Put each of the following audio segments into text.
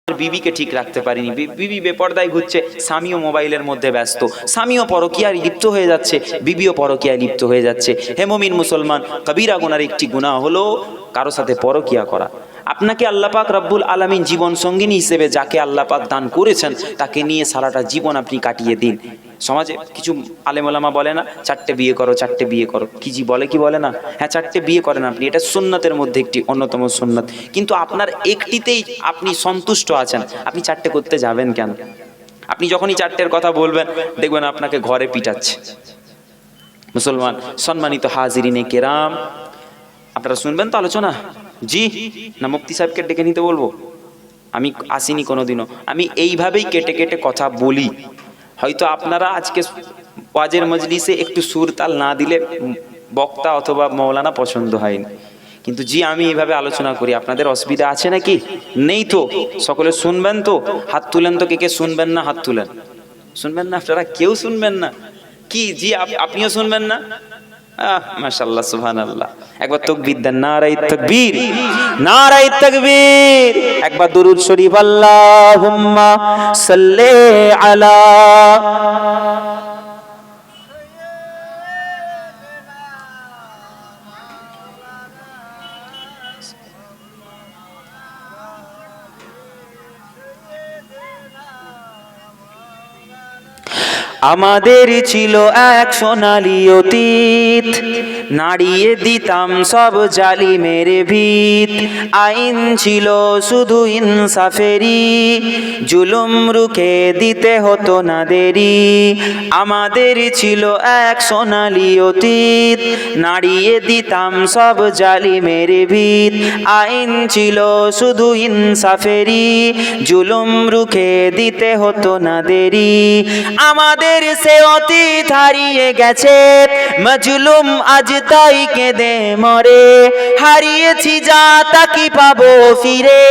বিবিকে ঠিক রাখতে পারিনি, বিবি বেপরদায় ঘুরছে, স্বামীও মোবাইলের মধ্যে ব্যস্ত, স্বামীও পরকীয়ায় লিপ্ত হয়ে যাচ্ছে, বিবিও পরকীয়ায় লিপ্ত হয়ে যাচ্ছে। হে মুমিন মুসলমান, কবিরা গুনার একটি গুনাহ হলো কারো সাথে পরকীয়া করা। আপনাকে আল্লাহ পাক রব্বুল আলামিন জীবন সঙ্গিনী হিসেবে যাকে আল্লাহ পাক দান করেছেন তাকে নিয়ে সারাটা জীবন আপনি কাটিয়ে দিন। সমাজে কিছু আলেম ওলামা বলে না, 4টে বিয়ে করো, 4টে বিয়ে করো, কি জি বলে কি বলে না? হ্যাঁ, 4টে বিয়ে করেন আপনি, এটা সুন্নতের মধ্যে একটি অন্যতম সুন্নত। কিন্তু আপনার একটিতেই আপনি সন্তুষ্ট আছেন, আপনি 4টে করতে যাবেন কেন? আপনি যখনই 4টের কথা বলবেন দেখবেন আপনাকে ঘরে পিটাচ্ছে। মুসলমান সম্মানিত হাজিরিনে কেরাম, আপনারা শুনবেন তো আলোচনা? জি না মুফতি সাহেবকে ডেকে নিতে বলবো? আমি আসিনি কোনোদিনও, আমি এইভাবেই কেটে কেটে কথা বলি। হয়তো আপনারা আজকে ওয়াজের মজলিসে একটু সুর তাল না দিলে বক্তা অথবা মৌলানা পছন্দ হয়নি, কিন্তু জি আমি এইভাবে আলোচনা করি। আপনাদের অসুবিধা আছে নাকি? নেই তো? সকলে শুনবেন তো? হাত তুলেন তো, কে কে শুনবেন না হাত তুলেন। শুনবেন না আপনারা? কেউ শুনবেন না কি জি? আপনিও শুনবেন না? মাশাআল্লাহ, সুবহানাল্লাহ। একবার তাকবীর দেন, নারায়ে তাকবীর, নারায়ে তাকবীর। একবার দুরূদ শরীফ, আল্লাহুম্মা সাল্লি আলা। আমাদের ছিল এক সোনালী অতীত, নাড়িয়ে দিতাম সব জালিমের ভিত। আইন ছিল শুধু ইনসাফেরই, জুলুম রুখে দিতে হতো না দেরি। আমাদের ছিল এক সোনালী অতীত, নাড়িয়ে দিতাম সব জালিমের ভিত। আইন ছিল শুধু ইনসাফেরই, জুলুম রুখে দিতে হতো না দেরি। আমাদের সে অতীত হারিয়ে গেছে, মজলুম আজ তাই কেঁদে মরে। হারিয়েছি যা তা কি পাবো ফিরে,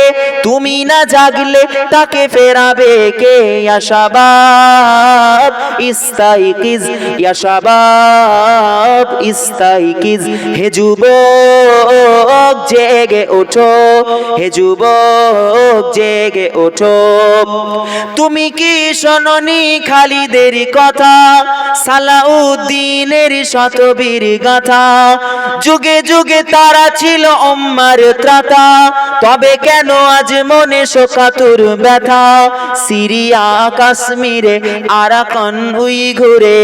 তুমি না জাগলে তাকে ফেরাবে কে? ইয়া শাবাব ইস্তাইকিজ, ইয়া শাবাব ইস্তাইকিজ। হে যুবক জেগে ওঠো, হে যুবক জেগে ওঠো। তুমি কি শোনোনি খালিদের কথা, সালাউদ্দিনের শতবীর গাথা? যুগে যুগে তারা ছিল উম্মার ত্রাতা, তবে কেন আজ মনে শোকাতুর ব্যথা? সিরিয়া কাশ্মীরে আরাকান উইঘুরে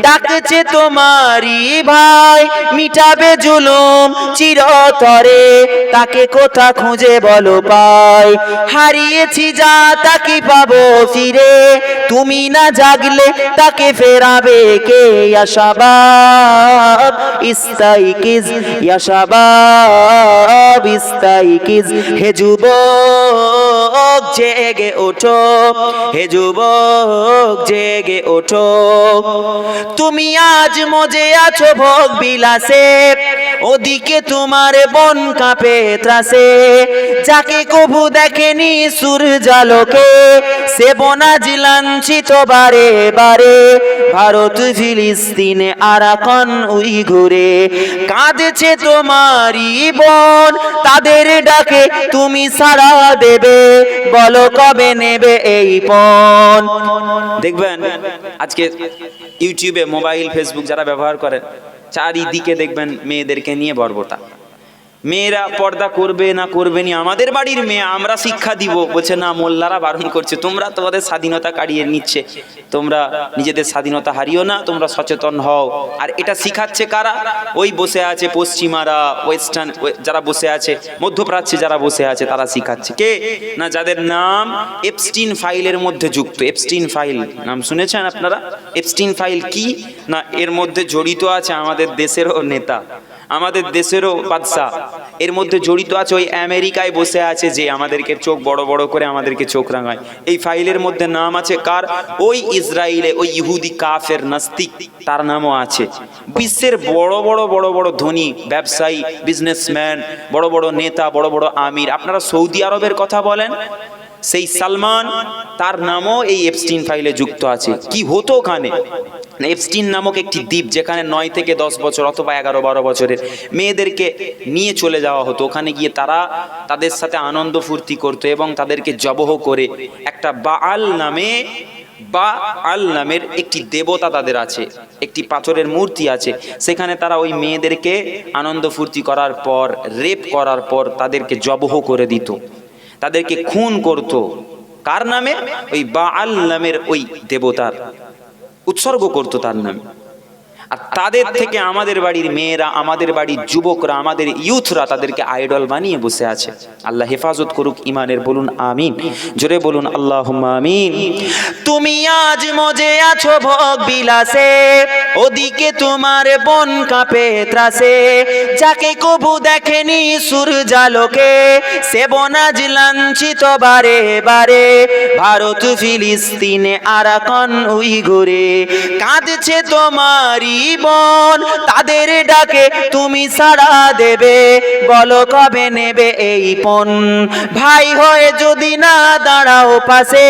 ডাকছে তোমারই ভাই, মিটাবে জুলুম চিরতরে, তাকে কোথা খুঁজে বলো পাই? হারিয়েছি যা তা কি পাবো ফিরে, তুমি না জাগলে তাকে ফেরাবে কে? ইয়া শাবাব ইস্তাইকিজ, ইয়া শাবাব ইস্তাইকিজ। হে যুবক জেগে ওঠো, হে যুবক জেগে ওঠো। তুমি আজ মজে আছো ভোগ বিলাসে, ওদিকে তোমার বন কাঁপে ত্রাসে। যাকে কবু দেখেনি সূর্যালোকে, সে বনাজ লাঞ্ছিত বারে বারে। ভারত ফিলিস্তিনে আরাকান উইঘুরে কাঁদছে তোমারই বোন, তাদের ডাকে তুমি সাড়া দেবে, বলো কবে নেবে এই পণ? দেখবেন আজকে ইউটিউবে, মোবাইল, ফেসবুক যারা ব্যবহার করেন, চারিদিকে দেখবেন মেয়েদেরকে নিয়ে বর্বরতা। মেয়েরা পর্দা করবে না করবে নি, আমাদের বাড়ির মেয়ে, আমরা শিক্ষা দিব। বলছে না, মোল্লারা বারণ করছে, তোমরা তোমাদের স্বাধীনতা কাড়িয়ে নিচ্ছে, তোমরা নিজেদের স্বাধীনতা হারিও না, তোমরা সচেতন হও। আর এটা শিখাচ্ছে কারা? ওই বসে আছে পশ্চিমারা, ওয়েস্টার্ন যারা বসে আছে, মধ্যপ্রাচ্যে যারা বসে আছে, তারা শিখাচ্ছে। কে না? যাদের নাম এপস্টিন ফাইলের মধ্যে যুক্ত। এপস্টিন ফাইল নাম শুনেছেন আপনারা? এপস্টিন ফাইল কি না, এর মধ্যে জড়িত আছে আমাদের দেশেরও নেতা, আমাদের দেশেরও বাদশা, এর মধ্যে জড়িত আছে। ওই আমেরিকায় বসে আছে যে আমাদেরকে চোখ বড় বড় করে আমাদেরকে চোখ রাঙায়। এই ফাইলের মধ্যে নাম আছে কার? ওই ইসরায়েলে ওই ইহুদি কাফের নাস্তিক, তার নামও আছে। বিশ্বের বড় বড় বড় বড় ধনী ব্যবসায়ী, বিজনেসম্যান, বড় বড় নেতা, বড় বড় আমির। আপনারা সৌদি আরবের কথা বলেন, সেই সালমান, তার নামও এই এপস্টিন ফাইলে যুক্ত আছে। কি হতো ওখানে? এপস্টিন নামক একটি দ্বীপ, যেখানে 9 থেকে 10 বছর অথবা 11-12 বছরের মেয়েদেরকে নিয়ে চলে যাওয়া হতো। ওখানে গিয়ে তারা তাদের সাথে আনন্দ ফুর্তি করতো এবং তাদেরকে জবহ করে একটা বাআল নামের একটি দেবতা তাদের আছে, একটি পাথরের মূর্তি আছে। সেখানে তারা ওই মেয়েদেরকে আনন্দ ফুর্তি করার পর, রেপ করার পর তাদেরকে জবহ করে দিত, তাদেরকে খুন করত। কার নামে? ওই বাআল নামের ওই দেবতার, উৎসর্গ করত তার নামে। আর তাদের থেকে আমাদের বাড়ির মেয়েরা, আমাদের বাড়ির যুবকরা, আমাদের ইউথরা তাদেরকে আইডল বানিয়ে বসে আছে। আল্লাহ হেফাজত করুক ইমানের, বলুন আমিন, জোরে বলুন আল্লাহুম্মা আমিন। তুমি আজ মজে আছো ভোগ বিলাসে, ওদিকে তোমার বন কাঁপে ত্রাসে। যাকে কবু দেখেনি সূর্যালোকে, সে বন আজ লাঞ্ছিত বারে বারে। ভারত ফিলিস্তিনে আরাকান উইঘুরে, কাঁদছে তোমারই বন, তাদের ডাকে তুমি সাড়া দেবে। বলো কবে নেবে এই পণ? ভাই হয়ে যদি না দাঁড়াও পাশে,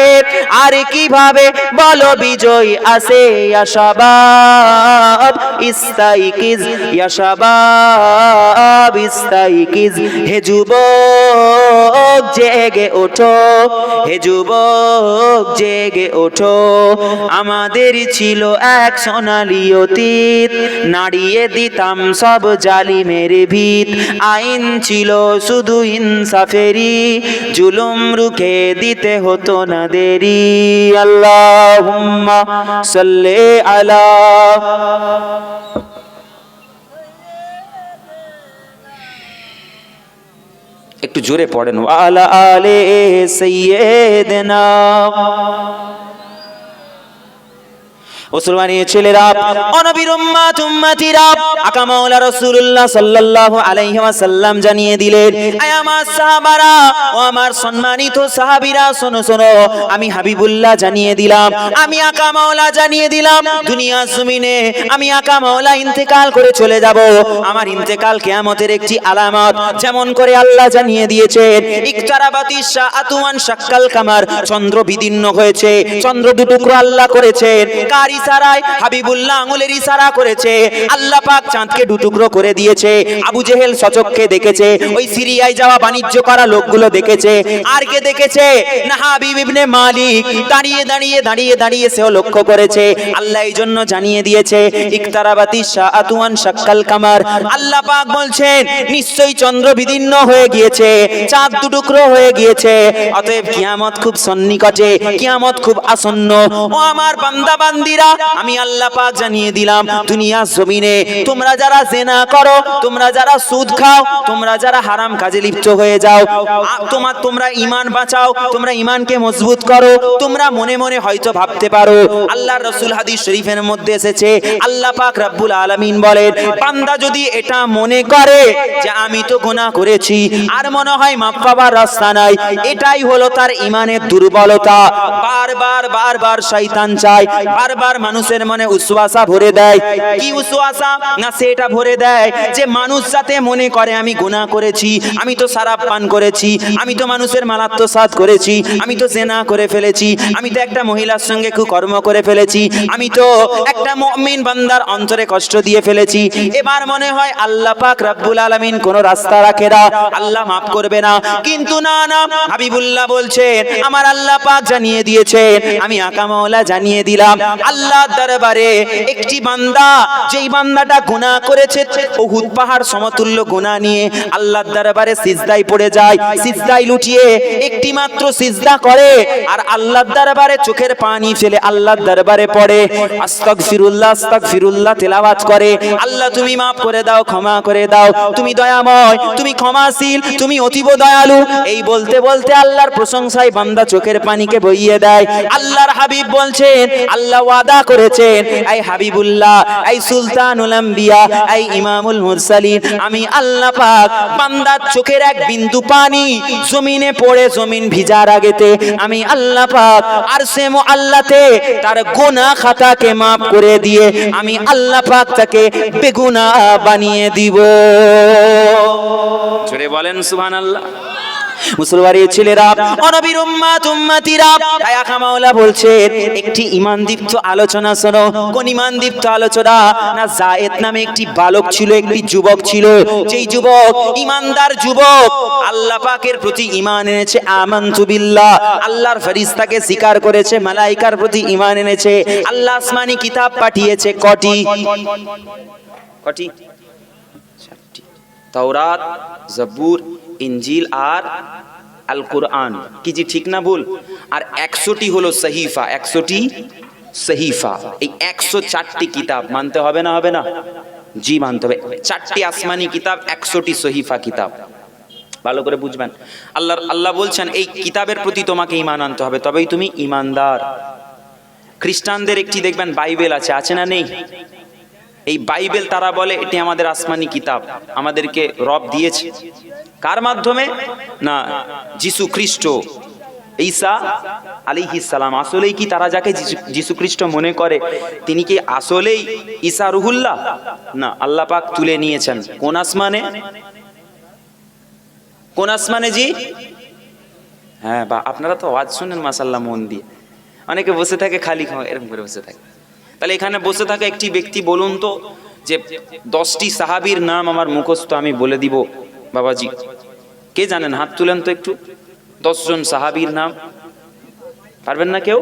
আর কিভাবে বলো বিজয় আসে? ইয়া শাবাব ইস্তাইকিজ, ইয়া শাবাব ইস্তাইকিজ। হে যুবক জেগে ওঠো, হে যুবক জেগে ওঠো। আমাদের ছিল এক সোনালী অতীত, নাড়িয়ে দিতাম সব জালিমের ভিত। আইন ছিল শুধু ইনসাফেরি, জুলুম রুখে দিতে হতো না দেরি। আল্লাহুম্মা সাল্লি আলা। একটু জোরে পড়েন, ওয়ালা আলে সাইয়্যিদিনা। মুসলমানের ছেলেরা, অনবীর উম্মাত উম্মতিরা, আকা মাওলা রাসূলুল্লাহ সাল্লাল্লাহু আলাইহি ওয়াসাল্লাম জানিয়ে দিলেন, আয় আমার সাহাবারা ও আমার সম্মানিত সাহাবীরা, শোনো শোনো, আমি হাবিবুল্লাহ জানিয়ে দিলাম, আমি আকা মাওলা জানিয়ে দিলাম, দুনিয়া জমিনে আমি আকা মাওলা ইন্তেকাল করে চলে যাব। আমার ইন্তেকাল কিয়ামতের একটি আলামত। যেমন করে আল্লাহ জানিয়ে দিয়েছেন, ইকতারাবাতিস সাআতু ওয়ান শাক্কাল কামার, চন্দ্র বিদীর্ণ হয়েছে, চন্দ্র দুটুকরো আল্লাহ করেছেন। কার ইশারায়? হাবিবুল্লাহ আঙ্গুলের ইশারা করেছে। আল্লাহ পাক চাঁদকে দুটুকরো করে দিয়েছে। আবু জেহেল সচক্ষে দেখেছে, ওই সিরিয়ায় যাওয়া বাণিজ্য করা লোকগুলো দেখেছে। আর কে দেখেছে? না হাবিব ইবনে মালিক দাঁড়িয়ে দাঁড়িয়ে দাঁড়িয়ে দাঁড়িয়ে সেও লক্ষ্য করেছে। আল্লাহ এই জন্য জানিয়ে দিয়েছে, ইকতারাবাতিস সাআতু ওয়ান শাক্কাল কামার। আল্লাহ পাক বলছেন, নিশ্চয়ই চন্দ্র বিদীর্ণ হয়ে গিয়েছে, চাঁদ দুটুকরো হয়ে গিয়েছে, অতএব কিয়ামত খুব সন্নিকটে, কিয়ামত খুব আসন্ন। ও আমার বান্দা বান্দিরা, আমি আল্লাহ পাক জানিয়ে দিলাম, দুনিয়া জমিনে তোমরা যারা জিনা করো, তোমরা যারা সুদ খাও, তোমরা যারা হারাম কাজে লিপ্ত হয়ে যাও, তোমরা ঈমান বাঁচাও, তোমরা ঈমানকে মজবুত করো। তোমরা মনে মনে হয়তো ভাবতে পারো, আল্লাহর রাসূল হাদিস শরীফের মধ্যে এসেছে, আল্লাহ পাক রব্বুল আলামিন বলেন, বান্দা যদি এটা মনে করে যে আমি তো গুনাহ করেছি, আর মনে হয় মাফ পাবার রাস্তা নাই, এটাই হলো তার ঈমানের দুর্বলতা। বারবার বারবার শয়তান চায়, বারবার মানুষের মনে উসওয়াসা ভরে দেয়। কি উসওয়াসা? না সেটা ভরে দেয় যে মানুষ যাতে মনে করে আমি গুনাহ করেছি, আমি তো শরাব পান করেছি, আমি তো মানুষের মালাত্মসাৎ করেছি, আমি তো জিনা করে ফেলেছি, আমি তো একটা মহিলার সঙ্গে কুকর্ম করে ফেলেছি, আমি তো একটা মুমিন বান্দার অন্তরে কষ্ট দিয়ে ফেলেছি। এবার মনে হয় আল্লাহ পাক রব্বুল আলামিন কোন রাস্তা রাখে না, আল্লাহ মাফ করবে না। কিন্তু না না, হাবিবুল্লাহ বলছেন, আমার আল্লাহ পাক জানিয়ে দিয়েছেন, আমি আকা মাওলা জানিয়ে দিলাম, আল্লাহর দরবারে একটি বান্দা, যেই বান্দাটা গুনাহ করেছে উহুদ পাহাড় সমতুল্য গুনাহ নিয়ে আল্লাহর দরবারে সিজদায় পড়ে যায়, সিজদায় লুটিয়ে একটি মাত্র সিজদা করে আর আল্লাহর দরবারে চোখের পানি ফেলে আল্লাহর দরবারে পড়ে, আস্তাগফিরুল্লাহ আস্তাগফিরুল্লাহ তেলাওয়াত করে, আল্লাহ তুমি মাফ করে দাও, ক্ষমা করে দাও, তুমি দয়াময়, তুমি ক্ষমাশীল, তুমি অতীব দয়ালু, এই বলতে বলতে আল্লাহর প্রশংসায় বান্দা চোখের পানিকে বইয়ে দেয়। আল্লাহর হাবিব বলছেন, আল্লাহ ওয়াদা করেছেন, এই হাবিবুল্লাহ, এই সুলতানুল আম্বিয়া, এই ইমামুল মুরসালিন, আমি আল্লাহ পাক বান্দার চোখের এক বিন্দু পানি জমিনে পড়ে জমিন ভিজার আগেতে আমি আল্লাহ পাক আরশে মুআল্লাতে তার গুনাহ খাতাকে maaf করে দিয়ে আমি আল্লাহ পাক তাকে বেগুনাহ বানিয়ে দিব। জোরে বলেন সুবহানাল্লাহ। মুসলমানের ছেলেরা, নবীর উম্মত উম্মতিরা, তাই আকা মাওলা বলছে একটি ঈমানদীপ্ত আলোচনা শোনো। কোন ঈমানদীপ্ত আলোচনা? না, যায়েদ নামে একটি বালক ছিল, একটি যুবক ছিল। যেই যুবক, ঈমানদার যুবক, আল্লাহ পাকের প্রতি ঈমান এনেছে, আমানতু বিল্লাহ, আল্লাহর ফেরেশতাকে স্বীকার করেছে, মালাইকার প্রতি ঈমান এনেছে, আল্লাহ আসমানি কিতাব পাঠিয়েছে কটি? কটি? চারটি। তাওরাত, জবুর, ইনজিল আর আল কোরআন। কি জি ঠিক না ভুল? আর 100টি হলো সহিফা, 100টি সহিফা। এই 104টি কিতাব মানতে হবে না? হবে না? জি মানতে হবে। 4টি আসমানি কিতাব, 100টি সহিফা কিতাব। ভালো করে বুঝবেন। আল্লাহ বলছেন এই কিতাবের প্রতি তোমাকে ঈমান আনতে হবে, তবেই তুমি ঈমানদার। খ্রিস্টানদের একটি দেখবেন বাইবেল আছে, আছে না নেই? এই বাইবেল তারা বলে এটি আমাদের আসমানি কিতাব, আমাদেরকে রব দিয়েছে। কার মাধ্যমে? না, যিশু খ্রিস্ট, ঈসা আলাইহিস সালাম। আসলেই কি তারা যাকে যিশু খ্রিস্ট মনে করে তিনি কি আসলেই ঈসা রুহুল্লাহ? না, আল্লাহ পাক তুলে নিয়েছেন। কোন আসমানে? কোন আসমানে জি? হ্যাঁ, বা আপনারা তো আওয়াজ শুনেন মাশাআল্লাহ মন দিয়ে। অনেকে বসে থাকে খালি এরকম করে বসে থাকে। তাহলে এখানে বসে থাকা একটি ব্যক্তি বলুন তো যে 10টি সাহাবীর নাম আমার মুখস্থ, আমি বলে দিব বাবাজি। কে জানেন? হাত তুলেন তো একটু। 10 জন সাহাবীর নাম পারবেন না কেউ?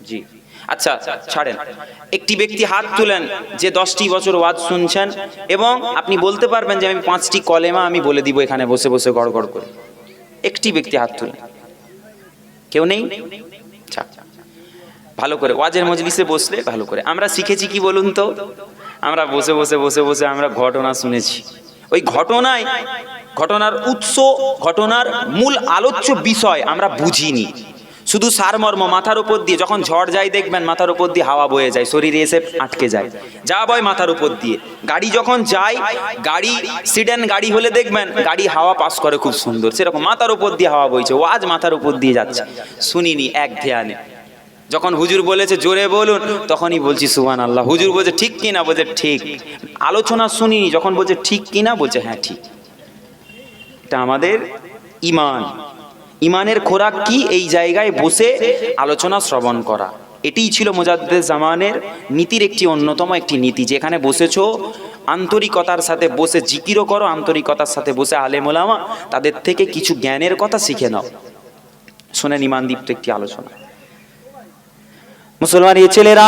জি আচ্ছা ছাড়েন। একটি ব্যক্তি হাত তুলেন যে 10টি বছর ওয়াজ শুনছেন এবং আপনি বলতে পারবেন যে আমি 5টি কলেমা আমি বলে দিব এখানে বসে বসে গড় গড় করে। একটি ব্যক্তি হাত তুলেন। কেউ নেই? আচ্ছা, ভালো করে ওয়াজের মজলিসে বসলে ভালো করে। আমরা শিখেছি কি বলুন তো? আমরা বসে বসে বসে বসে আমরা ঘটনা শুনেছি। ওই ঘটনার উৎস, ঘটনার মূল আলোচ্য বিষয় আমরা বুঝিনি। শুধু সারমর্ম মাথার উপর দিয়ে, যখন ঝড় যায় দেখবেন মাথার উপর দিয়ে হাওয়া বয়ে যায়, শরীরে এসে আটকে যায়, যা বয় মাথার উপর দিয়ে। গাড়ি যখন যায়, গাড়ি সিডেন গাড়ি হলে দেখবেন গাড়ি হাওয়া পাস করে খুব সুন্দর, সেরকম মাথার উপর দিয়ে হাওয়া বইছে। ওয়াজ মাথার উপর দিয়ে যাচ্ছে, শুনিনি এক ধ্যানে। যখন হুজুর বলেছে জোরে বলুন, তখনই বলছি সুবহানাল্লাহ। হুজুর বলছে ঠিক কিনা? বলছে ঠিক। আলোচনা শুনিনি, যখন বলছে ঠিক কিনা বলছে হ্যাঁ ঠিক। এটা আমাদের ঈমান। ঈমানের খোরাক কি? এই জায়গায় বসে আলোচনা শ্রবণ করা। এটিই ছিল মুজাদ্দিদ জামানের নীতির একটি অন্যতম একটি নীতি। যেখানে বসেছো আন্তরিকতার সাথে বসে জিকিরও করো, আন্তরিকতার সাথে বসে আলেম ওলামা তাদের থেকে কিছু জ্ঞানের কথা শিখে নাও। শোনেন ঈমানদীপ্ত একটি আলোচনা। মুসলমানের ছেলেরা,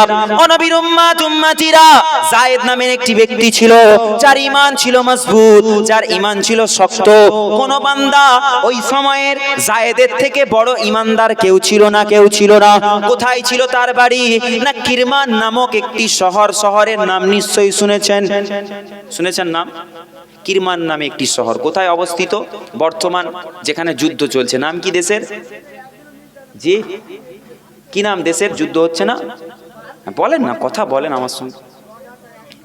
নবীর উম্মত উম্মতিরা, যায়েদ নামের একটি ব্যক্তি ছিল যার ঈমান ছিল মজবুত, যার ঈমান ছিল শক্ত। কোন বান্দা ওই সময়ের যায়েদের থেকে বড় ঈমানদার কেউ ছিল না, কেউ ছিল না। কোথায় ছিল তার বাড়ি? না, কিরমান নামক একটি শহর। শহরের নাম নিশ্চয়ই শুনেছেন। শুনেছেন নাম? কিরমান নামে একটি শহর। কোথায় অবস্থিত? বর্তমান যেখানে যুদ্ধ চলছে। নাম কি দেশের? জি, কি নাম দেশের? যুদ্ধ হচ্ছে না? বলেন না, কথা বলেন আমার সঙ্গে।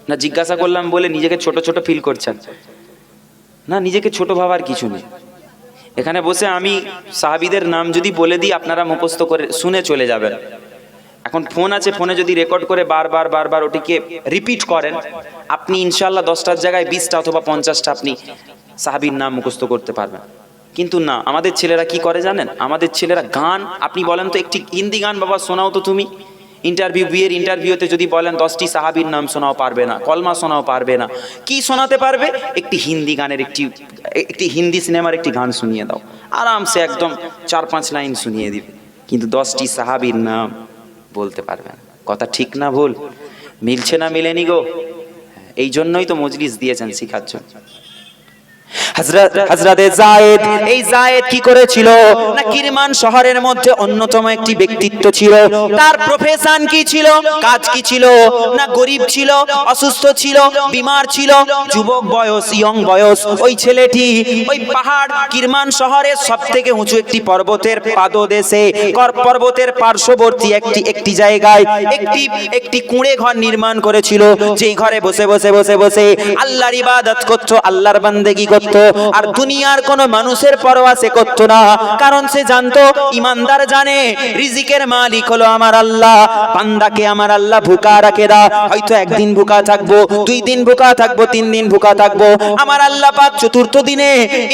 না জিজ্ঞাসা করলাম বলে নিজেকে ছোট ছোট ফিল করছেন? না, নিজেকে ছোট ভাবার কিছু নেই। এখানে বসে আমি সাহাবীদের নাম যদি বলে দিই আপনারা মুখস্থ করে শুনে চলে যাবেন। এখন ফোন আছে, ফোনে যদি রেকর্ড করে বারবার ওটিকে রিপিট করেন, আপনি ইনশাআল্লাহ 10টার জায়গায় 20টা অথবা 50টা আপনি সাহাবীর নাম মুখস্থ করতে পারবেন। কিন্তু না, আমাদের ছেলেরা কি করে জানেন? আমাদের ছেলেরা গান, আপনি বলেন তো একটি হিন্দি গান বাবা শোনাও তো তুমি। বিয়ের ইন্টারভিউতে যদি বলেন 10টি সাহাবীর নাম শোনাও, পারবে না। কলমা শোনাও, পারবে না। কি শোনাতে পারবে? একটি হিন্দি গানের একটি হিন্দি সিনেমার একটি গান শুনিয়ে দাও, আরামসে একদম 4-5 লাইন শুনিয়ে দিবে। কিন্তু 10টি সাহাবীর নাম বলতে পারবে না। কথা ঠিক না ভুল? মিলছে না মিলেনি গো? এই জন্যই তো মজলিস দিয়েছেন, শিখার জন্য। হযরতে যায়েদ, এই যায়েদ কি করেছিল? না, কিরমান শহরের মধ্যে অন্যতম একটি ব্যক্তিত্ব ছিল। তার প্রফেশন কি ছিল? কাজ কি ছিল? না, গরিব ছিল, অসুস্থ ছিল, বিমার ছিল, যুবক বয়স, ইয়ং বয়স। ওই ছেলেটি ওই পাহাড় কিরমান শহরের সবথেকে উঁচু একটি পর্বতের পাদদেশে, পর্বতের পার্শ্ববর্তী একটি জায়গায় একটি কুঁড়ে ঘর নির্মাণ করেছিল। যেই ঘরে বসে বসে আল্লাহর ইবাদত করত, আল্লাহর বান্দেগি করত। আর দুনিয়ার কোনো মানুষের পরোয়া সে করতো না, কারণ সে জানতো, ইমানদার জানে রিজিকের মালিক হলো আমার আল্লাহ, বান্দাকে আমার আল্লাহ ভুকা রাখে না। হয়তো একদিন ভুকা থাকবো, 2 দিন ভুকা থাকবো, 3 দিন ভুকা থাকবো, আমার আল্লাহ পাক চতুর্থ দিনে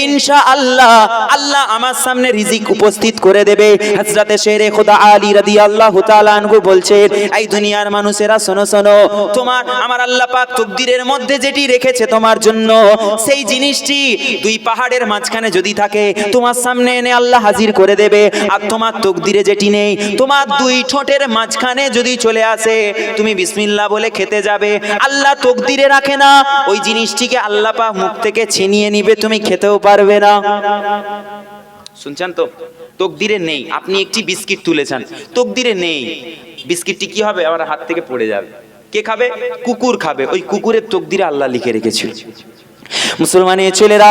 ইনশাআল্লাহ আল্লাহ আমার সামনে রিজিক উপস্থিত করে দেবে। হযরতে শেরে খোদা আলী রাদিয়াল্লাহু তাআলা আনহু বলছেন, এই দুনিয়ার মানুষেরা শোনো শোনো, তোমার আমার আল্লাহ পাক তকদিরের মধ্যে যেটি রেখেছে তোমার জন্য, সেই জিনিসটি 2 পাহাড়ের মাঝখানে যদি থাকে, তোমার সামনে এনে আল্লাহ হাজির করে দেবে। আর তোমার তকদিরে যেটি নেই, তোমার 2 ঠোঁটের মাঝখানে যদি চলে আসে, তুমি বিসমিল্লাহ বলে খেতে যাবে, আল্লাহ তকদিরে রাখে না, ওই জিনিসটিকে আল্লাহ পাক মুখ থেকে ছিনিয়ে নিবে, তুমি খেতেও পারবে না। শুনছেন তো? তকদিরে নেই। আপনি একটি বিস্কিট তুলেছেন, তকদিরে নেই, বিস্কিটটি কি হবে? আমার হাত থেকে পড়ে যাবে। কে খাবে? কুকুর খাবে। ওই কুকুরের তকদিরে আল্লাহ লিখে রেখেছিল। মুসলমানের ছেলেরা,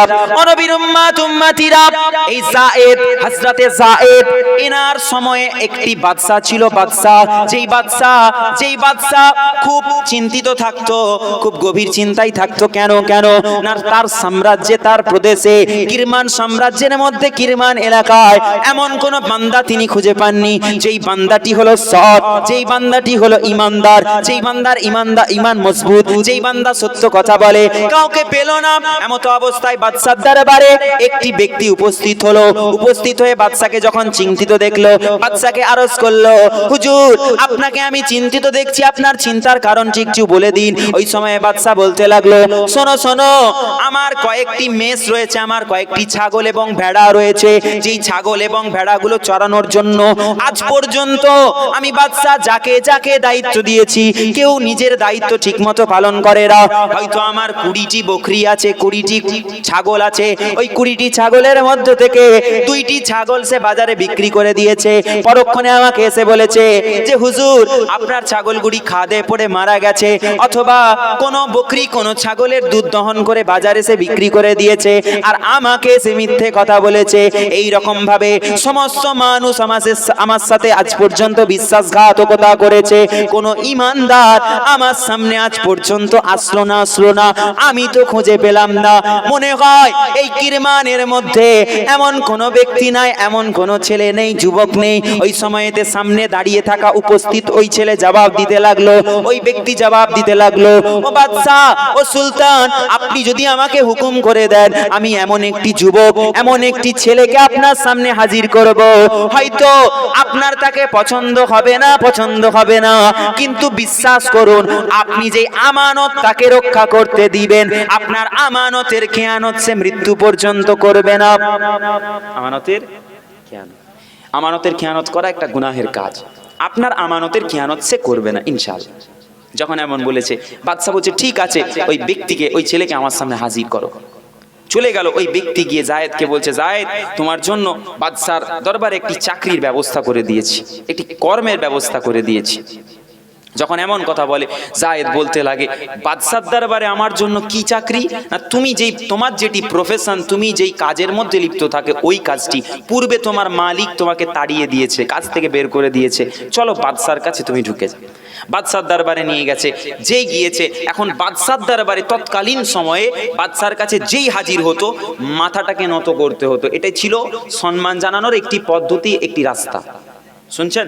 নবীর উম্মত উম্মতিরা, এই যায়েদ, হযরতে যায়েদ, এনার সময়ে একটি বাদশা ছিল। যেই বাদশা খুব চিন্তিত থাকতো, খুব গভীর চিন্তায় থাকতো। কেন না, তার সাম্রাজ্যে, তার প্রদেশে, কিরমান সাম্রাজ্যের মধ্যে, কিরমান এলাকায় এমন কোন বান্দা তিনি খুঁজে পাননি যেই বান্দাটি হলো সৎ, যেই বান্দাটি হলো ইমানদার, যেই বান্দার ইমান মজবুত, যেই বান্দা সত্য কথা বলে, কাউকে পেল না। এমত অবস্থায় বাদশার দরবারে একটি ব্যক্তি উপস্থিত হলো। উপস্থিত হয়ে বাদশাকে যখন চিন্তিত দেখলো, বাদশাকে আরজ করলো, হুজুর আপনাকে আমি চিন্তিত দেখছি, আপনার চিন্তার কারণটি একটু বলে দিন। ওই সময়ে বাদশা বলতে লাগলো, শোনো শোনো, আমার কয়েকটি মেষ রয়েছে, আমার কয়েকটি ছাগল এবং ভেড়া রয়েছে। যেই ছাগল এবং ভেড়াগুলো চড়ানোর জন্য আজ পর্যন্ত আমি বাদশা যাকে যাকে দায়িত্ব দিয়েছি, কেউ নিজের দায়িত্ব ঠিকমতো পালন করে না। হয়তো আমার 20টি বকরি আছে, 20টি ছাগল আছে, ওই 20টি ছাগলের মধ্য থেকে 2টি ছাগল সে বাজারে বিক্রি করে দিয়েছে। পরক্ষণে আমাকে এসে বলেছে যে হুজুর আপনার ছাগলগুলি খাদে পড়ে মারা গেছে, অথবা কোন বকরি কোন ছাগলের দুধ দহন করে বাজারে সে বিক্রি করে দিয়েছে, আর আমাকে সে মিথ্যে কথা বলেছে। এই রকম ভাবে সমস্ত মানুষ আমার সাথে আজ পর্যন্ত বিশ্বাসঘাতকতা করেছে, কোন ইমানদার আমার সামনে আজ পর্যন্ত আসলো না, আমি তো খুঁজে পেলাম না। মনে হয় এই কিরমানের মধ্যে এমন কোন ব্যক্তি নাই, এমন কোন ছেলে নেই, যুবক নেই। ওই সময়েতে সামনে দাঁড়িয়ে থাকা উপস্থিত ওই ছেলে জবাব দিতে লাগলো, ওই ব্যক্তি জবাব দিতে লাগলো, ও বাদশা, ও সুলতান, আপনি যদি আমাকে হুকুম করে দেন, আমি এমন একটি যুবক, এমন একটি ছেলেকে আপনার সামনে হাজির করব। হয়তো আপনার তাকে পছন্দ হবে না, কিন্তু বিশ্বাস করুন, আপনি যে আমানত তাকে রক্ষা করতে দিবেন, আপনার আমানতের খেয়ানত সে মৃত্যু পর্যন্ত করবে না। আমানতের খেয়ানত করা একটা গুনাহের কাজ। আপনার আমানতের খেয়ানত সে করবে না ইনশাআল্লাহ। যখন এমন বলেছে, বাদশা বলছে ঠিক আছে, ওই ব্যক্তিকে, ওই ছেলেকে আমার সামনে হাজির করো। চলে গেল। ওই ব্যক্তি গিয়ে যায়েদকে বলছে, যায়েদ, তোমার জন্য বাদশার দরবারে একটি চাকরির ব্যবস্থা করে দিয়েছি, একটি কর্মের ব্যবস্থা করে দিয়েছি। যখন এমন কথা বলে, যায়েদ বলতে লাগে, বাদশার দরবারে আমার জন্য কি চাকরি? না, তোমার যেটি প্রফেশন, তুমি যেই কাজের মধ্যে লিপ্ত থাকে, ওই কাজটি পূর্বে তোমার মালিক তোমাকে তাড়িয়ে দিয়েছে, কাজ থেকে বের করে দিয়েছে, চলো বাদশার কাছে তুমি ঢুকে যাও। বাদশার দরবারে নিয়ে গেছে। যেই গিয়েছে, এখন বাদশার দরবারে তৎকালীন সময়ে বাদশার কাছে যেই হাজির হতো, মাথাটাকে নত করতে হতো। এটাই ছিল সম্মান জানানোর একটি পদ্ধতি, একটি রাস্তা। শুনছেন?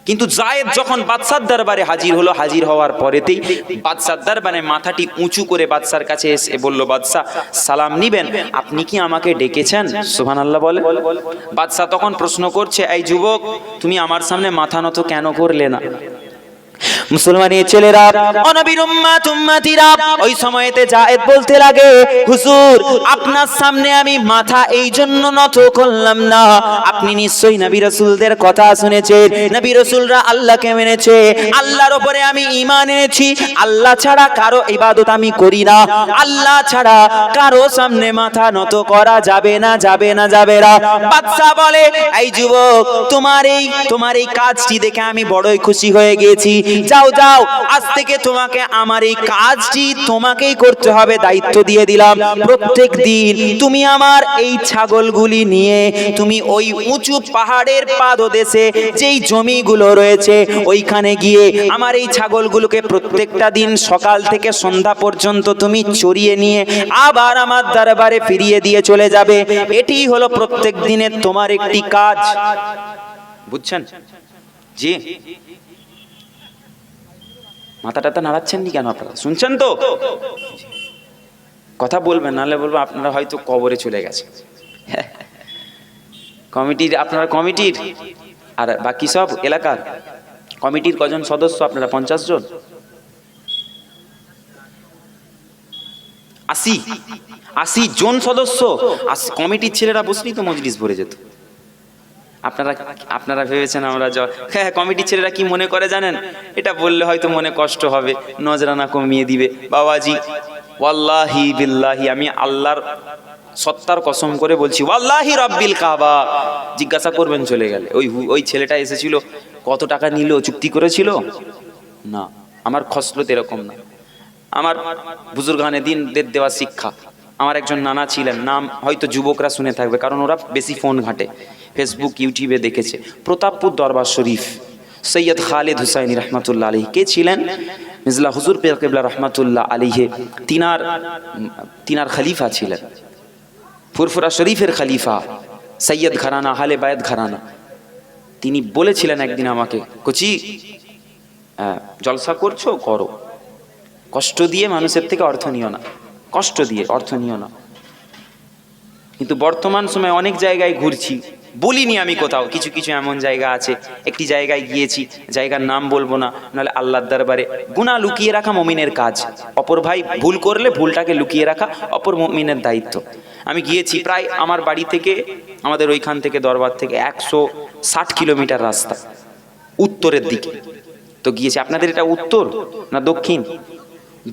কিন্তু যায়েদ যখন বাদশার দরবারে হাজির হলো, হাজির হওয়ার পরেতেই বাদশার দরবারে মাথাটি উঁচু করে বাদশার কাছে এসে বলল, বাদশা সালাম নিবেন, আপনি কি আমাকে ডেকেছেন? সুবহানাল্লাহ বলে। বাদশা তখন প্রশ্ন করছে, এই যুবক, তুমি আমার সামনে মাথা নত কেন করলে না? মুসলমানের ছেলেরা, নবীর উম্মত উম্মতিরা, ওই সময়েতে যায়েদ বলতে লাগে, হুজুর আপনার সামনে আমি মাথা এই জন্য নত করলাম না, আপনি নিশ্চয়ই নবী রাসূলদের কথা শুনেছেন, নবী রাসূলরা আল্লাহকে মেনেছে, আল্লাহর উপরে আমি ঈমান এনেছি, আল্লাহ ছাড়া কারো ইবাদত আমি করি না, আল্লাহ ছাড়া কারো সামনে মাথা নত করা যাবে না। বাদশা বলে, এই যুবক, তোমার এই কাজটি দেখে আমি বড়ই খুশি হয়ে গেছি। চাও যাও, আজ থেকে তোমাকে আমার এই কাজটি তোমাকেই করতে হবে, দায়িত্ব দিয়ে দিলাম। প্রত্যেক দিন তুমি আমার এই ছাগলগুলি নিয়ে তুমি ওই উঁচু পাহাড়ের পাদদেশে যেই জমিগুলো রয়েছে ওইখানে গিয়ে আমার এই ছাগলগুলোকে প্রত্যেকটা দিন সকাল থেকে সন্ধ্যা পর্যন্ত তুমি চড়িয়ে নিয়ে আবার আমার দরবারে ফিরিয়ে দিয়ে চলে যাবে। এটি হলো প্রত্যেক দিনের তোমার একটি কাজ। বুঝছেন? জি, মাথাটা নাড়াচ্ছেন নি কেন? আপনারা শুনছেন তো? কথা বলবেন, নাহলে বলবো আপনারা হয়তো কবরে চলে গেছে। কমিটির, আপনারা কমিটির আর বাকি সব এলাকার কমিটির কজন সদস্য আপনারা? 50 জন? 80 জন সদস্য। কমিটির ছেলেরা বসলেই তো মজলিস ভরে যেত। আপনারা ভেবেছেন আমরা হ্যাঁ, কমিটির ছেলেরা কি মনে করে জানেন? এটা বললে হয়তো মনে কষ্ট হবে, নজরানা কমিয়ে দিবে। বাবাজি, ওয়াল্লাহি বিল্লাহি, আমি আল্লাহর সত্তার কসম করে বলছি, ওয়াল্লাহি রাব্বিল কাবা, জিজ্ঞাসা করবেন চলে গেলে ওই ছেলেটা এসেছিল, কত টাকা নিল, চুক্তি করেছিল? না, আমার খসলত এরকম না। আমার বুজুর্গানে দিনদের দেওয়া শিক্ষা। আমার একজন নানা ছিলেন, নাম হয়তো যুবকরা শুনে থাকবে, কারণ ওরা বেশি ফোন ঘাঁটে, ফেসবুক ইউটিউবে দেখেছে। প্রতাপপুর দরবার শরীফ সৈয়দ খালিদ হুসাইনি রহমাতুল্লাহ আলাইহি কে ছিলেন? মিজলা হুজুর পীর কিবলা রহমাতুল্লাহ আলাইহি তিনার খলিফা ছিলেন, ফুরফুরা শরীফের খলিফা, সৈয়দ ঘরানা, আহলে বায়ত ঘরানা। তিনি বলেছিলেন একদিন আমাকে, কচি জলসা করছো, করো, কষ্ট দিয়ে মানুষের থেকে অর্থ নিও না, কষ্ট দিয়ে অর্থ নিও না। কিন্তু বর্তমান সময়ে অনেক জায়গায় ঘুরছি, বলিনি আমি কোথাও, কিছু কিছু এমন জায়গা আছে, একটি জায়গায় গিয়েছি, জায়গার নাম বলবো না, নাহলে আল্লাহর দরবারে গুনাহ লুকিয়ে রাখা মুমিনের কাজ। অপর ভাই ভুল করলে ভুলটাকে লুকিয়ে রাখা অপর মুমিনের দায়িত্ব। আমি গিয়েছি, প্রায় আমার বাড়ি থেকে, আমাদের ওইখান থেকে দরবার থেকে 160 কিলোমিটার রাস্তা, উত্তরের দিকে। তো গিয়েছি, আপনাদের এটা উত্তর না দক্ষিণ?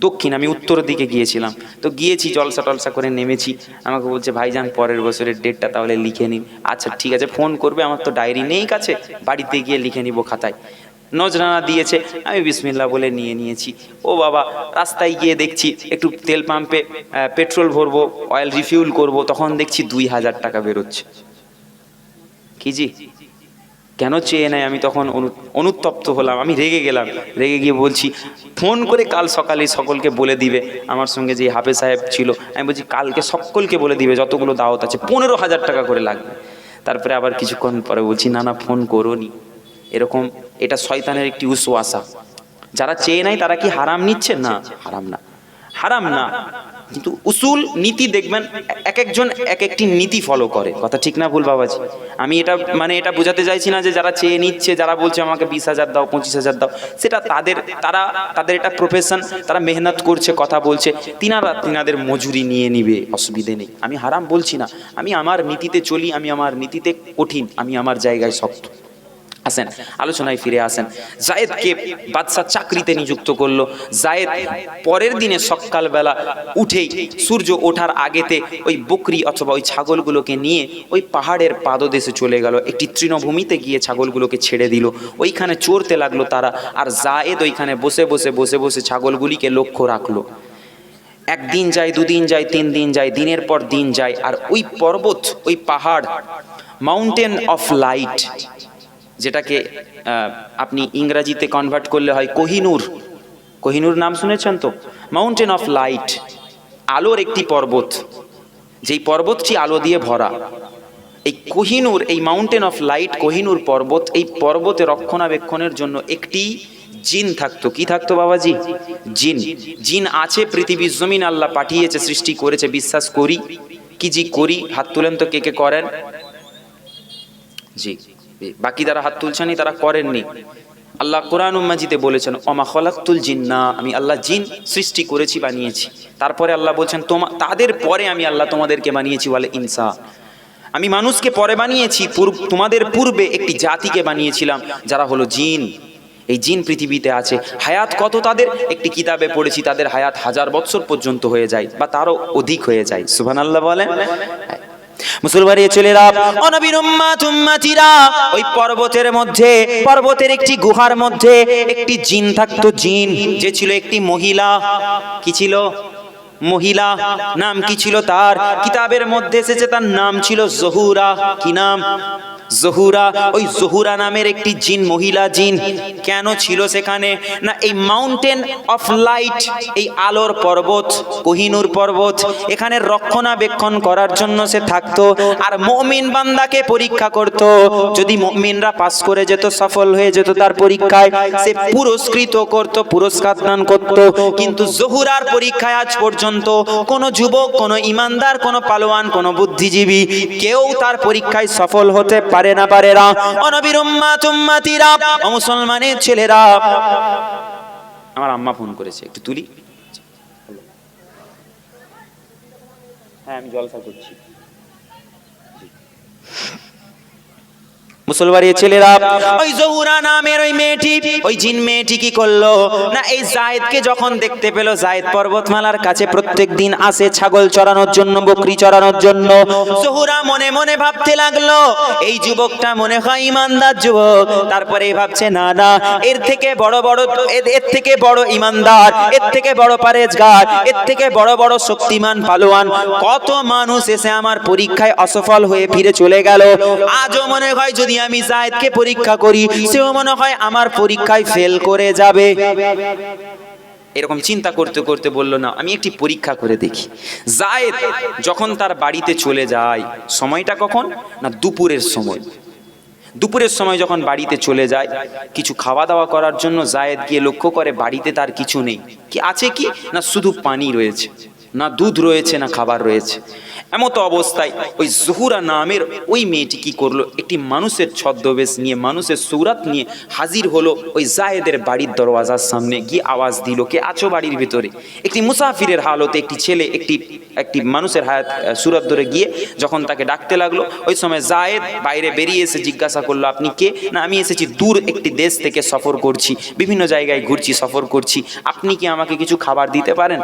দক্ষিণ, আমি উত্তরের দিকে গিয়েছিলাম। তো গিয়েছি, জলসা টলসা করে নেমেছি। আমাকে বলছে, ভাইজান পরের বছরের ডেটটা তাহলে লিখে নিন। আচ্ছা ঠিক আছে, ফোন করবে, আমার তো ডায়েরি নেই কাছে, বাড়িতে গিয়ে লিখে নিব খাতায়। নজরানা দিয়েছে, আমি বিসমিল্লাহ বলে নিয়ে নিয়েছি। ও বাবা, রাস্তায় গিয়ে দেখছি একটু তেল পাম্পে পেট্রোল ভরবো, অয়েল রিফিউল করব, তখন দেখছি 2000 টাকা বেরোচ্ছে। কি জি, কেন চেয়ে নেয়? আমি তখন অনুতপ্ত হলাম, আমি রেগে গেলাম। রেগে গিয়ে বলছি, ফোন করে কাল সকালে সকলকে বলে দিবে। আমার সঙ্গে যে হাফেজ সাহেব ছিল, আমি বলছি কালকে সকলকে বলে দিবে, যতগুলো দাওয়াত আছে 15,000 টাকা করে লাগবে। তারপরে আবার কিছুক্ষণ পরে বলছি, না না, ফোন করোনি। এরকম, এটা শয়তানের একটি উসওয়াসা। যারা চেয়ে নেয় তারা কি হারাম নিচ্ছে? না, হারাম না, হারাম না। কিন্তু উসুল নীতি দেখবেন, এক একজন এক একটি নীতি ফলো করে। কথা ঠিক না ভুল বাবাজি? আমি এটা এটা বোঝাতে চাইছি না যে যারা চেয়ে নিচ্ছে, যারা বলছে আমাকে 20,000 দাও, 25,000 দাও, সেটা তাদের এটা প্রফেশন, তারা মেহনত করছে, কথা বলছে, তিনাদের মজুরি নিয়ে নিবে, অসুবিধে নেই। আমি হারাম বলছি না, আমি আমার নীতিতে চলি, আমি আমার নীতিতে কঠিন, আমি আমার জায়গায় শক্ত। আসেন, আলোচনায় ফিরে আসেন। জায়েদকে বাদশা চাকরিতে নিযুক্ত করলো। জায়েদ পরের দিনে সকালবেলা উঠেই, সূর্য ওঠার আগেতে ওই বকরি অথবা ওই ছাগলগুলোকে নিয়ে ওই পাহাড়ের পাদদেশে চলে গেল। একটি তৃণভূমিতে গিয়ে ছাগলগুলোকে ছেড়ে দিল, ওইখানে চড়তে লাগলো তারা। আর জায়েদ ওইখানে বসে বসে বসে বসে ছাগলগুলিকে লক্ষ্য রাখলো। একদিন যায়, দুদিন যায়, 3 দিন যায়, দিনের পর দিন যায়। আর ওই পর্বত, ওই পাহাড়, মাউন্টেন অফ লাইট, যেটাকে আপনি ইংরেজিতে কনভার্ট করলে হয় কোহিনূর। কোহিনূর নাম শুনেছেন তো? মাউন্টেন অফ লাইট, আলোর একটি পর্বত, যেই পর্বতটি আলো দিয়ে ভরা। এই কোহিনূর, এই মাউন্টেন অফ লাইট, কোহিনূর পর্বত, এই পর্বতে রক্ষণাবেক্ষণের জন্য একটি জিন থাকতো। কি থাকতো বাবাজি? জিন। জিন আছে, পৃথিবীর জমিন আল্লাহ পাঠিয়েছে, সৃষ্টি করেছে, বিশ্বাস করি। কি জি করি? হাত তুলেন তো কে কে করেন? জি, বাকি যারা হাত তুলছেনই তারা করেননি। আল্লাহ কোরআন মাজিদে বলেছেন, ওমা খলাকতুল জিন্না, আমি আল্লাহ জিন সৃষ্টি করেছি, বানিয়েছি। তারপরে আল্লাহ বলছেন, তাদের পরে আমি আল্লাহ তোমাদেরকে বানিয়েছি, বলে ইনসা, আমি মানুষকে পরে বানিয়েছি, তোমাদের পূর্বে একটি জাতিকে বানিয়েছিলাম যারা হলো জিন। এই জিন পৃথিবীতে আছে। হায়াত কত তাদের? একটি কিতাবে পড়েছি তাদের হায়াত 1000 বছর পর্যন্ত হয়ে যায়, বা তারও অধিক হয়ে যায়। সুবহানাল্লাহ বলেন। মুসলমানের ছেলেরা, ও নবীর উম্মাত উম্মাতিরা, ওই পর্বতের মধ্যে, পর্বতের একটি গুহার মধ্যে একটি জিন থাকতো। জিন যে ছিল একটি মহিলা। কি ছিল? মহিলা। নাম কি ছিল তার? কিতাবের মধ্যে এসেছে তার নাম ছিল জহুরা। কি নাম? জহুরা। ওই জহুরা নামের একটি জিন, মহিলা জিন। কেন ছিল সেখানে? না এই মাউন্টেন অফ লাইট, এই আলোর পর্বত, কোহিনূর পর্বত, এখানে রক্ষণাবেক্ষণ করার জন্য সে থাকতো। আর মুমিন বান্দাকে পরীক্ষা করত। যদি মুমিনরা পাস করে যেত, সফল হয়ে যেত তার পরীক্ষায়, সে পুরস্কৃত করত, পুরস্কার দান করত। কিন্তু জহুরার পরীক্ষায় আজ পর্যন্ত কোন যুবক, কোন ইমানদার, কোন পালোয়ান, কোন বুদ্ধিজীবী কেউ তার পরীক্ষায় সফল হতে পারে না, পারে না। ও নবীর উম্মাত উম্মাতিরা, ও মুসলমানের ছেলেরা, আমার আম্মা ফোন করেছে, একটু তুলি। হ্যাঁ, আমি জলসা করছি। মুসলমানের ছেলেরা, ওই জহুরা নামের ওই মেয়েটি, ওই জিন মেয়েটি কি করলো না, এই জায়েদকে যখন দেখতে পেল, জায়েদ পর্বতমালার কাছে প্রত্যেক দিন আসে ছাগল চড়ানোর জন্য, বকরি চড়ানোর জন্য। জহুরা মনে মনে ভাবতে লাগলো, এই যুবকটা মনে হয় ইমানদার যুবক। তারপরে ভাবছে, না না, এর থেকে বড় বড়, এর থেকে বড় ইমানদার, এর থেকে বড় পারেজগার, এর থেকে বড় বড় শক্তিমান পালোয়ান কত মানুষ এসে আমার পরীক্ষায় অসফল হয়ে ফিরে চলে গেল। আজও মনে হয় যদি আমি জায়েদকে পরীক্ষা করি, সেও মনে হয় আমার পরীক্ষায় ফেল করে যাবে। এরকম চিন্তা করতে করতে বলল, না, আমি একটি পরীক্ষা করে দেখি। জায়েদ যখন তার বাড়িতে চলে যায়, সময়টা কখন? না দুপুরের সময়। দুপুরের সময় যখন বাড়িতে চলে যায় কিছু খাওয়া দাওয়া করার জন্য, জায়েদ গিয়ে লক্ষ্য করে বাড়িতে তার কিছু নেই। কি আছে? কি না শুধু পানি রয়েছে, না দুধ রয়েছে, না খাবার রয়েছে। এমতো অবস্থায় ওই জহুরা নামের ওই মেয়েটি কি করলো, একটি মানুষের ছদ্মবেশ নিয়ে, মানুষের সূরত নিয়ে হাজির হলো ওই জায়েদের বাড়ির দরওয়াজার সামনে। গিয়ে আওয়াজ দিল, কে আছো বাড়ির ভিতরে? একটি মুসাফিরের হালতে একটি ছেলে একটি মানুষের সূরত ধরে গিয়ে যখন তাকে ডাকতে লাগলো, ওই সময় জায়েদ বাইরে বেরিয়ে এসে জিজ্ঞাসা করলো, আপনি কে? না, আমি এসেছি দূর একটি দেশ থেকে, সফর করছি, বিভিন্ন জায়গায় ঘুরছি, সফর করছি, আপনি কি আমাকে কিছু খাবার দিতে পারেন?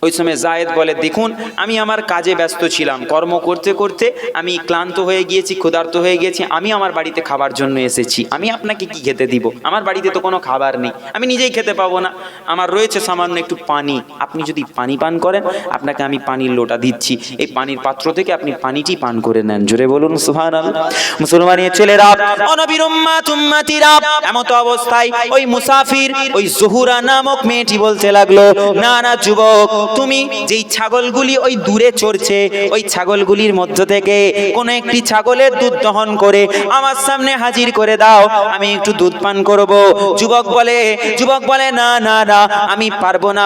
ওই সময় জায়েদ বলে, দেখুন, আমি আমার কাজে ব্যস্ত ছিলাম, কর্ম করতে করতে আমি ক্লান্ত হয়ে গিয়েছি, ক্ষুধার্ত হয়ে গেছি, আমি আমার বাড়িতে খাবার জন্য এসেছি, আমি আপনাকে কি খেতে দিব? আমার বাড়িতে তো কোনো খাবার নেই, আমি নিজেই খেতে পাবো না, আমার রয়েছে সামান্য একটু পানি, আপনি যদি পানি পান করেন, আপনাকে আমি পানির লোটা দিচ্ছি, এই পানির পাত্র থেকে আপনি পানিটি পান করে নেন। জোরে বলুন সুবহানাল্লাহ। মুসলমানের ছেলেরা, ও নবীর উম্মাত উম্মাতিরা, এমত অবস্থায় ওই মুসাফির, ওই জহুরা নামক মেয়েটি বলতে লাগলো, না না যুবক, তুমি যেই ছাগলগুলি ওই দূরে চড়ছে, ওই ছাগলগুলির মধ্য থেকে কোন একটি ছাগলের দুধ দহন করে আমার সামনে হাজির করে দাও, আমি একটু দুধ পান করব। যুবক বলে, না না না, আমি পারবো না।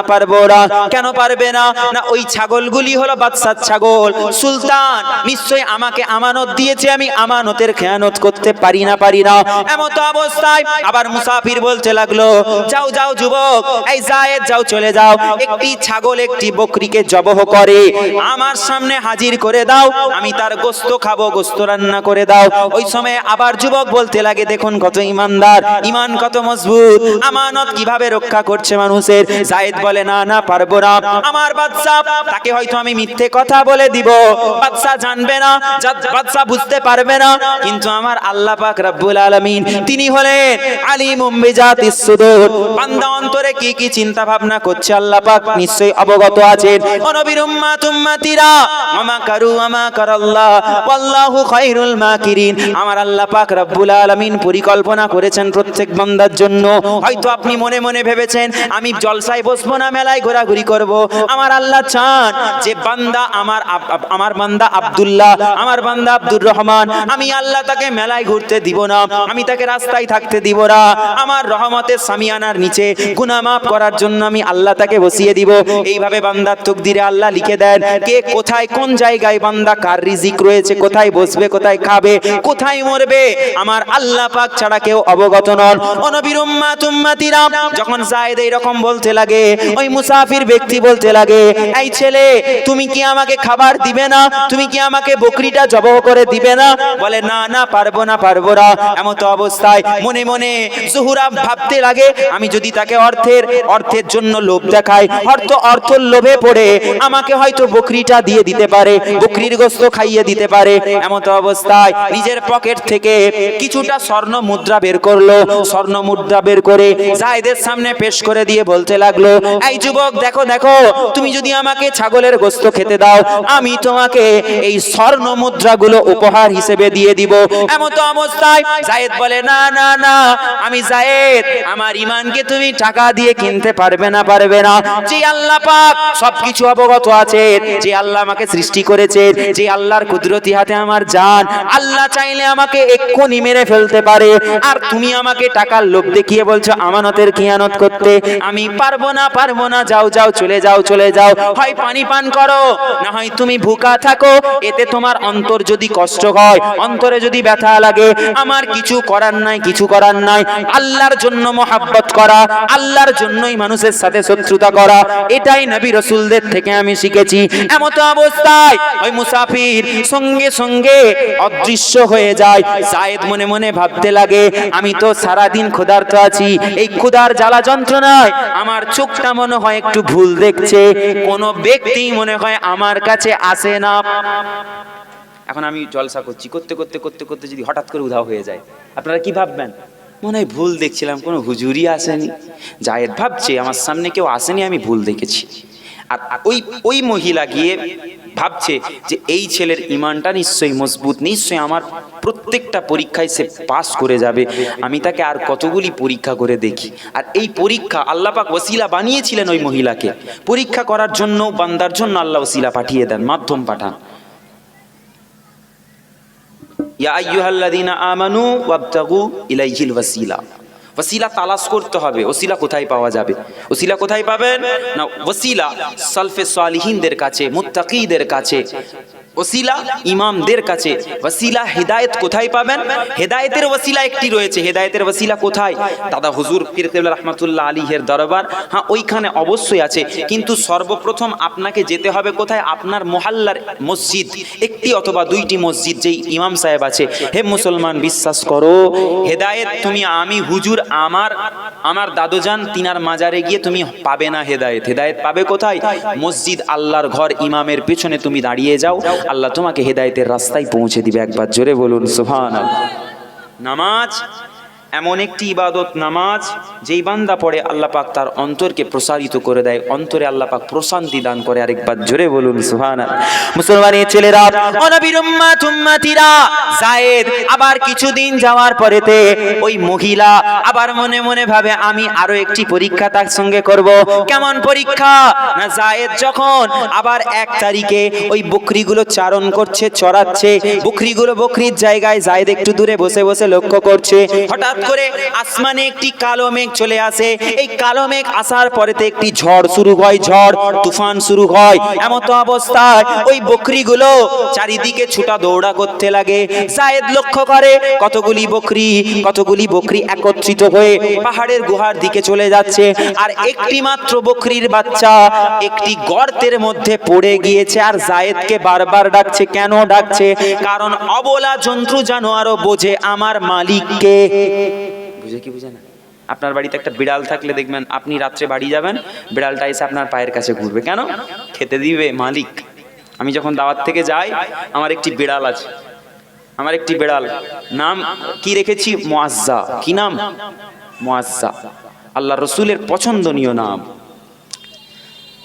কেন পারবে না? না ওই ছাগলগুলি হলো বাদশার ছাগল, সুলতান নিশ্চয়ই আমাকে আমানত দিয়েছে, আমি আমানতের খেয়ানত করতে পারি না। এমত অবস্থায় আবার মুসাফির বলতে লাগলো, যাও যাও যুবক, এই জায়েদ যাও, চলে যাও, একটি ছাগল একটি বকরিকে জবহ করে আমার সামনে হাজির করে দাও, আমি তার গোশত খাবো, গোশত রান্না করে দাও। ওই সময় আবার যুবক বলতে লাগে, দেখুন কত ইমানদার, ইমান কত মজবুত, আমানত কিভাবে রক্ষা করছে মানুষের। জায়েদ বলে, না না, পারবো না, আমার বাদশা, তাকে হয়তো আমি মিথ্যে কথা বলে দিব, বাদশা জানবে না, বাদশা বুঝতে পারবে না, কিন্তু আমার আল্লাহ পাক রব্বুল আলামিন, তিনি হলেন আলিমুম বিজাতিস সুদূর, বান্দা অন্তরে কি কি চিন্তা ভাবনা করছে আল্লাহ পাক নিশ্চয়ই অবগত আছেন। ও নবীর উম্মাত উম্মাতিরা, ওমা কারু ওমা কারাল্লাহ ওয়াল্লাহু খায়রুল মাকিরিন, আমার আল্লাহ পাক রব্বুল আলামিন পরিকল্পনা করেছেন প্রত্যেক বান্দার জন্য। হয়তো আপনি মনে মনে ভেবেছেন আমি জলসায় বসবো না, মেলায় ঘোরাঘুরি করব, আমার আল্লাহ চান যে বান্দা আমার বান্দা আব্দুল্লাহ, আমার বান্দা আব্দুর রহমান, আমি আল্লাহ তাকে মেলায় ঘুরতে দিব না, আমি তাকে রাস্তায় থাকতে দিব না, আমার রহমতের সামিয়ানার নিচে গুনাহ মাফ করার জন্য আমি আল্লাহ তাকে বসিয়ে দিব। এইভাবে বান্দার তকদিরে আল্লাহ লিখে দেন কে কোথায়, কোন জায়গায় বান্দা কার রিজিক রয়েছে, কোথায় বসবে, কোথায় খাবে, কোথায় মরবে, আমার আল্লাহ পাক ছাড়া কেউ অবগত নন। ও নবীর উম্মাত উম্মাতিরা, যখন জায়েদ এইরকম বলতে লাগে, ওই মুসাফির ব্যক্তি বলতে লাগে, এই ছেলে, তুমি কি আমাকে খাবার দিবে না? তুমি কি আমাকে বকরিটা জবহ করে দিবে না? বলে, না না, পারবো না। এমত অবস্থায় মনে মনে জহুরা ভাবতে লাগে, আমি যদি তাকে অর্থের জন্য লোভ দেখাই, অর্থ ছাগল লোভে পড়ে আমাকে হয়তো বকরিটা দিয়ে দিতে পারে, বকরির গোশত খাইয়ে দিতে পারে। এমত অবস্থায় নিজের পকেট থেকে কিছুটা স্বর্ণ মুদ্রা বের করলো, স্বর্ণ মুদ্রা বের করে যায়েদের সামনে পেশ করে দিয়ে বলতে লাগলো, এই যুবক দেখো দেখো, তুমি যদি আমাকে ছাগলের গোশত খেতে দাও, আমি তোমাকে এই স্বর্ণ মুদ্রাগুলো উপহার হিসেবে দিয়ে দিব। এমত অবস্থায় যায়েদ বলে, না না না, আমি যায়েদ, আমার ঈমানকে তুমি টাকা দিয়ে কিনতে পারবে না, পারবে না। যে আল্লাহ পাক সবকিছু অবগত আছে, যে আল্লাহ আমাকে সৃষ্টি করেছে, যে আল্লাহর কুদরতি হাতে আমার জান, আল্লাহ চাইলে আমাকে এক্ষুনি মেরে ফেলতে পারে, আর তুমি আমাকে টাকার লোভ দেখিয়ে বলছো আমানতের খিয়ানত করতে। আমি পারবো না, পারবো না, যাও যাও, চলে যাও, চলে যাও, হয় পানি পান করো, না হয় তুমি ভুকা থাকো। এতে তোমার অন্তর যদি কষ্ট হয়, অন্তরে যদি ব্যথা লাগে, আমার কিছু করার নাই, কিছু করার নাই। আল্লাহর জন্য মহাব্বত করা, আল্লাহর জন্যই মানুষের সাথে শত্রুতা করা, এটাই নবী রাসূলদের থেকে আমি শিখেছি। এমত অবস্থায় ওই মুসাফির সঙ্গে সঙ্গে অদৃশ্য হয়ে যায়। যায়েদ মনে মনে ভাবতে লাগে, আমি তো সারাদিন ক্ষুধার্ত আছি, এই ক্ষুধার জ্বালা যন্ত্রণায় আমার চোখটা মনে হয় একটু ভুল দেখছে, কোনো ব্যক্তি মনে হয় আমার কাছে আসে না। এখন আমি জলসা করছি, করতে করতে করতে করতে যদি হঠাৎ করে উধাও হয়ে যায়, আপনারা কি ভাববেন? মনে হয় ভুল দেখছিলাম, কোনো হুজুরই আসেনি। যায়েদ ভাবছে আমার সামনে কেউ আসেনি, আমি ভুল দেখেছি। আর ওই মহিলা গিয়ে ভাবছে যে এই ছেলের ঈমানটা নিশ্চয়ই মজবুত, নিশ্চয়ই আমার প্রত্যেকটা পরীক্ষায় সে পাস করে যাবে, আমি তাকে আর কতগুলি পরীক্ষা করে দেখি। আর এই পরীক্ষা আল্লাহ পাক ওসিলা বানিয়েছিলেন ওই মহিলাকে, পরীক্ষা করার জন্য, বান্দার জন্য আল্লাহ ওসিলা পাঠিয়ে দেন, মাধ্যম পাঠান। ইয়া আইয়ুহাল্লাযীনা আমানু ওয়াবতাগু ইলাইহিল ওয়াসিলা। ওসিলা তালাশ করতে হবে, ওসিলা কোথায় পাওয়া যাবে? ওসিলা কোথায় পাবেন না? ওসিলা সালফে সালিহিনদের কাছে, মুত্তাকিদের কাছে, ওসিলা ইমামদের কাছে। ওসিলা হিদায়াত কোথায় পাবেন? হেদায়েতের ওসিলা একটি রয়েছে, হেদায়েতের ওসিলা কোথায়? দাদা হুজুর পীর কেবলা রাহমাতুল্লাহ আলাইহির দরবার, হ্যাঁ ওইখানে অবশ্যই আছে, কিন্তু সর্বপ্রথম আপনাকে যেতে হবে কোথায়? আপনার মহল্লার মসজিদ, একটি অথবা দুইটি মসজিদ যেই ইমাম সাহেব আছে। হে মুসলমান, বিশ্বাস করো, হেদায়েত তুমি, আমি হুজুর, আমার দাদুজান তিনার মাজারে গিয়ে তুমি পাবে না হেদায়েত। হেদায়েত পাবে কোথায়? মসজিদ, আল্লাহর ঘর, ইমামের পেছনে তুমি দাঁড়িয়ে যাও, আল্লাহ তোমাকে হেদায়েতের রাস্তায় পৌঁছে দিবে। একবার জোরে বলুন সুবহানাল্লাহ। নামাজ এমন একটি ইবাদত, নামাজ যেই বান্দা পড়ে আল্লাহ পাক তার অন্তরকে প্রসারিত করে দেয়, অন্তরে আল্লাহ পাক প্রশান্তি দান করে। আরেকবার জোরে বলুন সুবহানাল্লাহ। মুসলমানের ছেলেরা, ও নবীর উম্মত উম্মতিরা, যায়েদ আবার কিছুদিন যাওয়ার পরেতে ওই মহিলা আবার মনে মনে ভাবে, আমি আরো একটি পরীক্ষা তার সঙ্গে করব। কেমন পরীক্ষা? না, যায়েদ যখন আবার 1 তারিখে ওই বকরিগুলো চারণ করছে, চড়াচ্ছে, বকরিগুলো বকরির জায়গায় যায়েদ একটু দূরে বসে বসে লক্ষ্য করছে। হঠাৎ করে আসমানে একটি কালো মেঘ চলে আসে। এই কালো মেঘ আসার পরেতে একটি ঝড় শুরু হয়, ঝড় তুফান শুরু হয়। এমত অবস্থায় ওই বকরিগুলো চারিদিকে ছুটা দৌড়া করতে লাগে। যায়েদ লক্ষ্য করে কতগুলি বকরি একত্রিত হয়ে পাহাড়ের গুহার দিকে চলে যাচ্ছে, আর একটি মাত্র বকরির বাচ্চা একটি গর্তের মধ্যে পড়ে গিয়েছে, আর যায়েদকে বারবার ডাকছে। কেন ডাকছে? কারণ অবলা জন্তু জানোয়ারও বোঝে আমার মালিককে। বুঝে কি বুঝে না? আপনার বাড়িতে একটা বিড়াল থাকলে দেখবেন, আপনি রাত্রে বাড়ি যাবেন, বিড়ালটা এসে আপনার পায়ের কাছে ঘুরবে। কেন? খেতে দিবে মালিক। আমি যখন দাওয়াত থেকে যাই, আমার একটি বিড়াল আছে, আমার একটি বিড়াল, নাম কি রেখেছি? মুআজ্জা। কি নাম? মুআজ্জা, আল্লাহ রসুলের পছন্দনীয় নাম।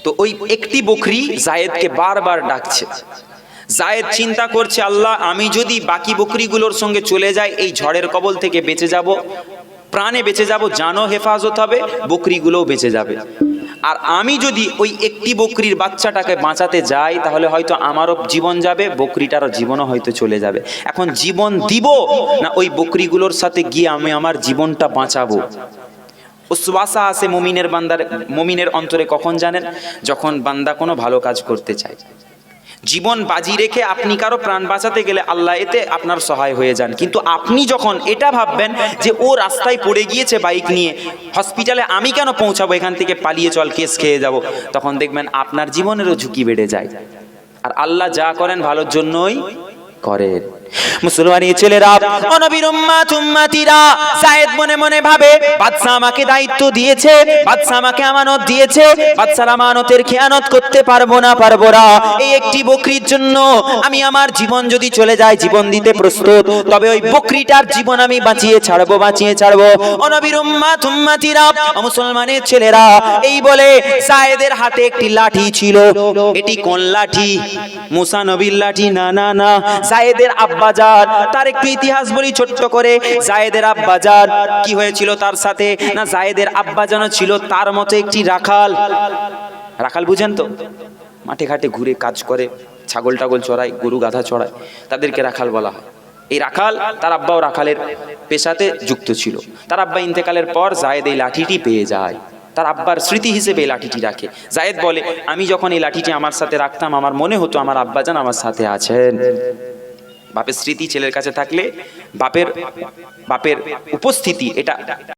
তো ওই একটি বকরি যায়েদকে বারবার ডাকছে। যায়েদ চিন্তা করছে, আল্লাহ, আমি যদি বাকি বকরিগুলোর সঙ্গে চলে যাই, এই ঝড়ের কবল থেকে বেঁচে যাব, প্রাণে বেঁচে যাব, জানও হেফাজত হবে, বকরিগুলোও বেঁচে যাবে। আর আমি যদি ওই একটি বকরির বাচ্চাটাকে বাঁচাতে যাই, তাহলে হয়তো আমারও জীবন যাবে, বকরিটারও জীবনও হয়তো চলে যাবে। এখন জীবন দিব না ওই বকরিগুলোর সাথে গিয়ে আমি আমার জীবনটা বাঁচাবো? ওয়াসওয়াসা আছে মুমিনের অন্তরে কখন জানেন? যখন বান্দা কোনো ভালো কাজ করতে চায়। জীবন বাজি রেখে আপনি কারো প্রাণ বাঁচাতে গেলে আল্লাহ এতে আপনার সহায় হয়ে যান। কিন্তু আপনি যখন এটা ভাববেন যে ও রাস্তায় পড়ে গিয়েছে বাইক নিয়ে, হসপিটালে আমি কেন পৌঁছাবো, এখান থেকে পালিয়ে চল, কেস খেয়ে যাব, তখন দেখবেন আপনার জীবনেরও ঝুঁকি বেড়ে যায়। আর আল্লাহ যা করেন ভালোর জন্যই করেন। মুসলমানি ছেলেরা, ও নবীর উম্মাত উম্মাতিরা, যায়েদ মনে মনে ভাবে বাদশা আমাকে দায়িত্ব দিয়েছে, বাদশা আমাকে আমানত দিয়েছে, বাদশার আমানতের খেয়ানত করতে পারবো না। এই একটি বকরির জন্য আমি আমার জীবন যদি চলে যায় জীবন দিতে প্রস্তুত, তবে ওই বকরিটার জীবন আমি বাঁচিয়ে ছাড়বো। ও নবীর উম্মাত উম্মাতিরা, ও মুসলমানের ছেলেরা, এই বলে যায়েদের হাতে একটি লাঠি ছিল। এটি কোন লাঠি? মুসা নবীর লাঠি? না না না, যায়েদের আব্বাজান। তার একটু ইতিহাস বলি ছোট্ট করে। যায়েদের আব্বাজান কি হয়েছিল তার সাথে? না, যায়েদের আব্বাজানও ছিল তার মতো একটি রাখাল। রাখাল বুঝেন তো? মাঠে ঘাটে ঘুরে কাজ করে, ছাগল টাগল চড়ায়, গরু গাধা চড়ায়, তাদেরকে রাখাল বলা হয়। এই রাখাল, তার আব্বাও রাখালের পেশাতে যুক্ত ছিল। তার আব্বা ইন্তেকালের পর যায়েদ এই লাঠিটি পেয়ে যায়, তার আব্বার স্মৃতি হিসেবে এই লাঠিটি রাখে। যায়েদ বলে, আমি যখন এই লাঠিটি আমার সাথে রাখতাম আমার মনে হতো আমার আব্বাজান আমার সাথে আছেন। বাপের স্মৃতি ছেলের কাছে থাকলে বাপের উপস্থিতি এটা